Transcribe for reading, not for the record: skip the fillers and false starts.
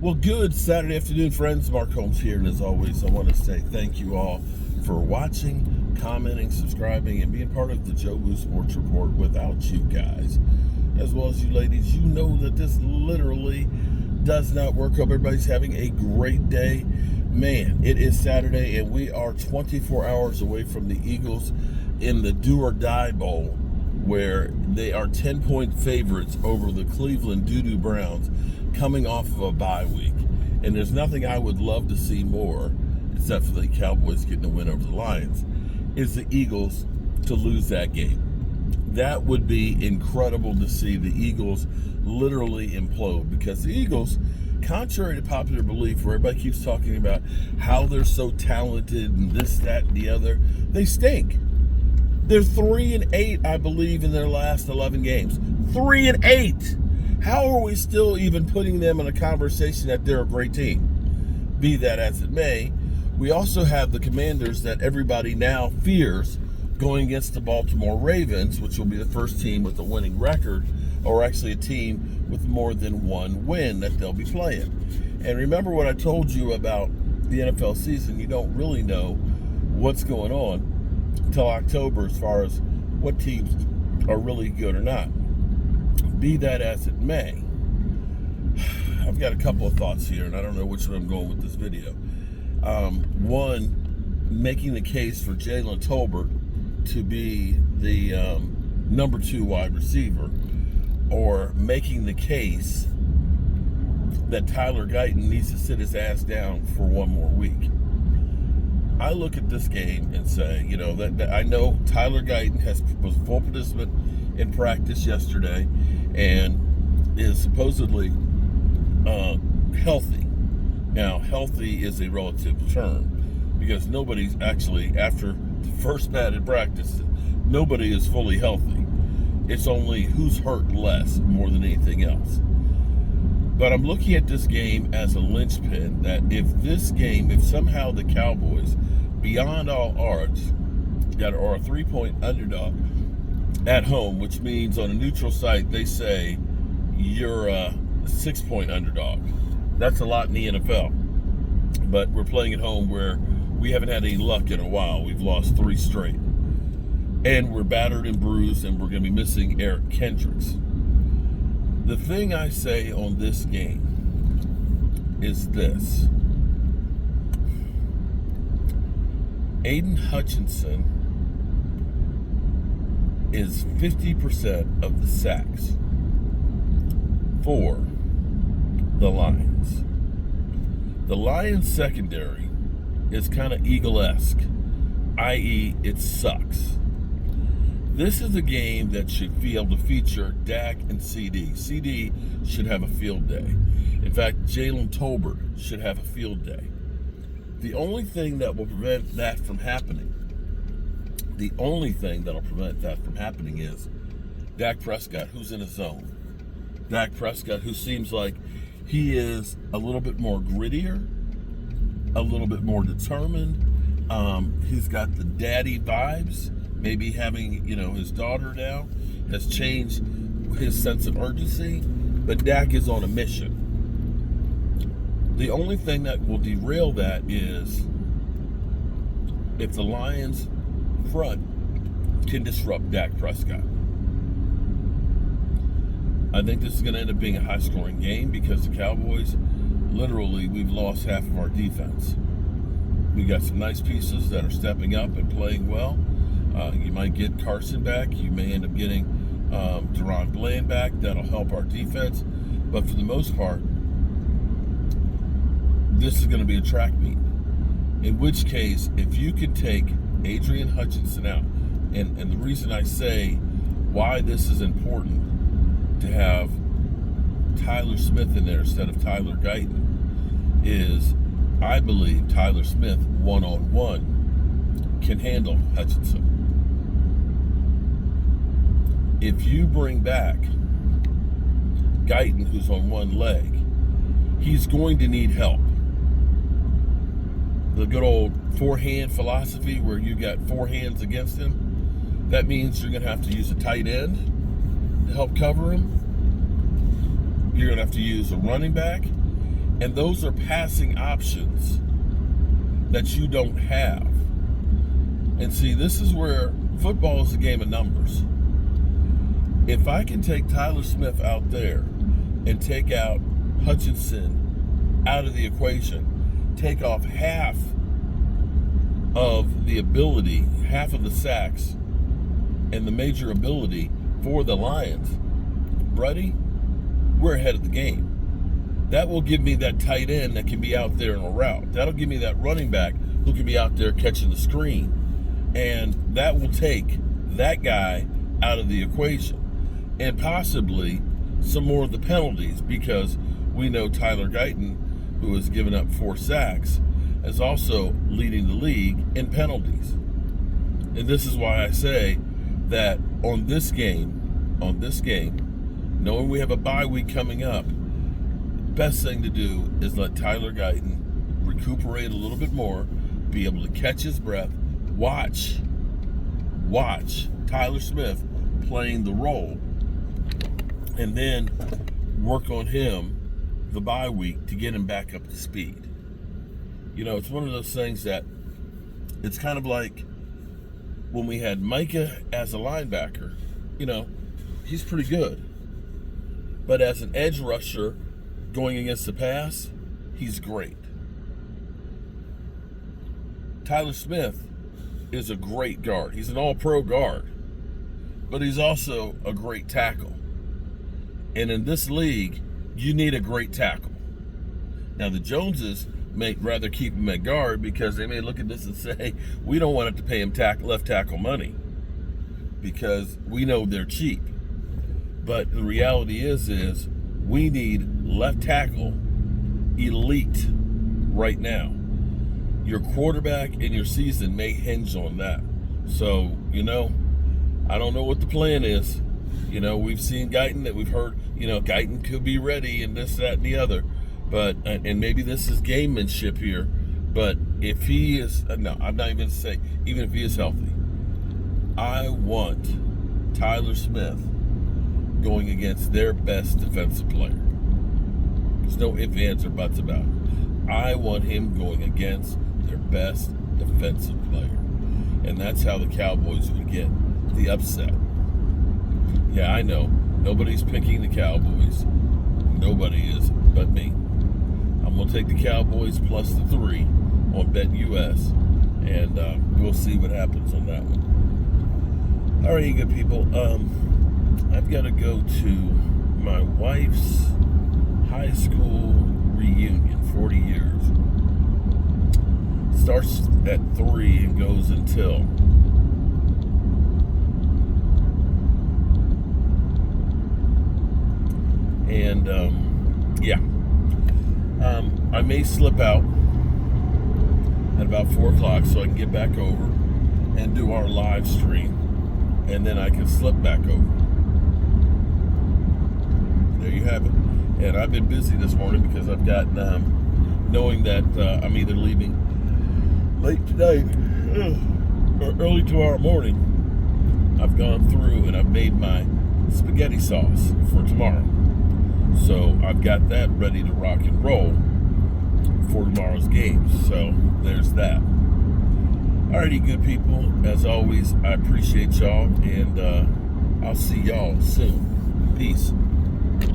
Well, good Saturday afternoon, friends. Mark Holmes here, and as always, I want to say thank you all for watching, commenting, subscribing, and being part of the Joe Boo Sports Report. Without you guys, as well as you ladies, you know that this literally does not work. Hope everybody's having a great day. Man, it is Saturday, and we are 24 hours away from the Eagles in the Do or Die Bowl, where they are 10-point favorites over the Cleveland Doo-Doo Browns coming off of a bye week. And there's nothing I would love to see more, except for the Cowboys getting a win over the Lions, is the Eagles to lose that game. That would be incredible to see the Eagles literally implode, because the Eagles, contrary to popular belief, where everybody keeps talking about how they're so talented and this, that, and the other, they stink. They're 3-8, I believe, in their last 11 games. 3-8. How are we still even putting them in a conversation that they're a great team? Be that as it may, we also have the Commanders that everybody now fears going against the Baltimore Ravens, which will be the first team with a winning record, or actually a team with more than one win that they'll be playing. And remember what I told you about the NFL season. You don't really know what's going on until October as far as what teams are really good or not. Be that as it may, I've got a couple of thoughts here, and I don't know which one I'm going with this video. One, making the case for Jalen Tolbert to be the number 2 wide receiver, or making the case that Tyler Guyton needs to sit his ass down for one more week. I look at this game and say, you know, that I know Tyler Guyton was full participant in practice yesterday and is supposedly healthy. Now, healthy is a relative term, because nobody's actually, after the first padded practice, nobody is fully healthy. It's only who's hurt less more than anything else. But I'm looking at this game as a linchpin, that if somehow the Cowboys, beyond all odds, are a 3-point underdog at home, which means on a neutral site they say you're a 6-point underdog. That's a lot in the NFL. But we're playing at home where we haven't had any luck in a while. We've lost 3 straight. And we're battered and bruised, and we're going to be missing Eric Kendricks. The thing I say on this game is this. Aiden Hutchinson is 50% of the sacks for the Lions. The Lions secondary is kind of Eagle-esque, i.e. it sucks. This is a game that should be able to feature Dak and CD. CD should have a field day. In fact, Jalen Tolbert should have a field day. The only thing that will prevent that from happening, is Dak Prescott, who's in his zone. Dak Prescott, who seems like he is a little bit more grittier, a little bit more determined. He's got the daddy vibes. Maybe having, his daughter now has changed his sense of urgency, but Dak is on a mission. The only thing that will derail that is if the Lions front can disrupt Dak Prescott. I think this is going to end up being a high-scoring game, because the Cowboys, literally, we've lost half of our defense. We got some nice pieces that are stepping up and playing well. You might get Carson back. You may end up getting Deron Bland back. That'll help our defense. But for the most part, this is going to be a track meet. In which case, if you could take Adrian Hutchinson out, and the reason I say why this is important to have Tyler Smith in there instead of Tyler Guyton is I believe Tyler Smith one-on-one can handle Hutchinson. If you bring back Guyton, who's on one leg, he's going to need help. The good old forehand philosophy where you got 4 hands against him, that means you're going to have to use a tight end to help cover him. You're going to have to use a running back, And those are passing options that you don't have. And see, this is where football is a game of numbers. If I can take Tyler Smith out there and take out Hutchinson out of the equation, take off half of the ability, half of the sacks, and the major ability for the Lions, buddy, we're ahead of the game. That will give me that tight end that can be out there in a route. That'll give me that running back who can be out there catching the screen. And that will take that guy out of the equation. And possibly some more of the penalties, because we know Tyler Guyton, who has given up 4 sacks, is also leading the league in penalties. And this is why I say that on this game, knowing we have a bye week coming up, best thing to do is let Tyler Guyton recuperate a little bit more, be able to catch his breath, watch Tyler Smith playing the role, and then work on him the bye week to get him back up to speed. You know, it's one of those things that it's kind of like when we had Micah as a linebacker. You know, he's pretty good. But as an edge rusher going against the pass, he's great. Tyler Smith is a great guard. He's an all-pro guard. But he's also a great tackle. And in this league, you need a great tackle. Now, the Joneses may rather keep him at guard because they may look at this and say, we don't want to pay him left tackle money because we know they're cheap. But the reality is we need left tackle elite right now. Your quarterback and your season may hinge on that. So, you know, I don't know what the plan is. You know, we've seen Guyton, that we've heard, you know, Guyton could be ready and this, that, and the other. But, and maybe this is gamemanship here. But if he is, no, I'm not even going to say, even if he is healthy, I want Tyler Smith going against their best defensive player. There's no ifs, ands, or buts about it. I want him going against their best defensive player. And that's how the Cowboys would get the upset. Yeah, I know. Nobody's picking the Cowboys. Nobody is but me. I'm going to take the Cowboys plus the 3 on BetUS. And we'll see what happens on that one. All right, you good people. I've got to go to my wife's high school reunion, 40 years. Starts at 3 and goes until. And, yeah. I may slip out at about 4 o'clock so I can get back over and do our live stream. And then I can slip back over. There you have it. And I've been busy this morning because I've got, knowing that I'm either leaving late tonight or early tomorrow morning, I've gone through and I've made my spaghetti sauce for tomorrow. So I've got that ready to rock and roll for tomorrow's game. So there's that. Alrighty, good people. As always, I appreciate y'all, and I'll see y'all soon. Peace.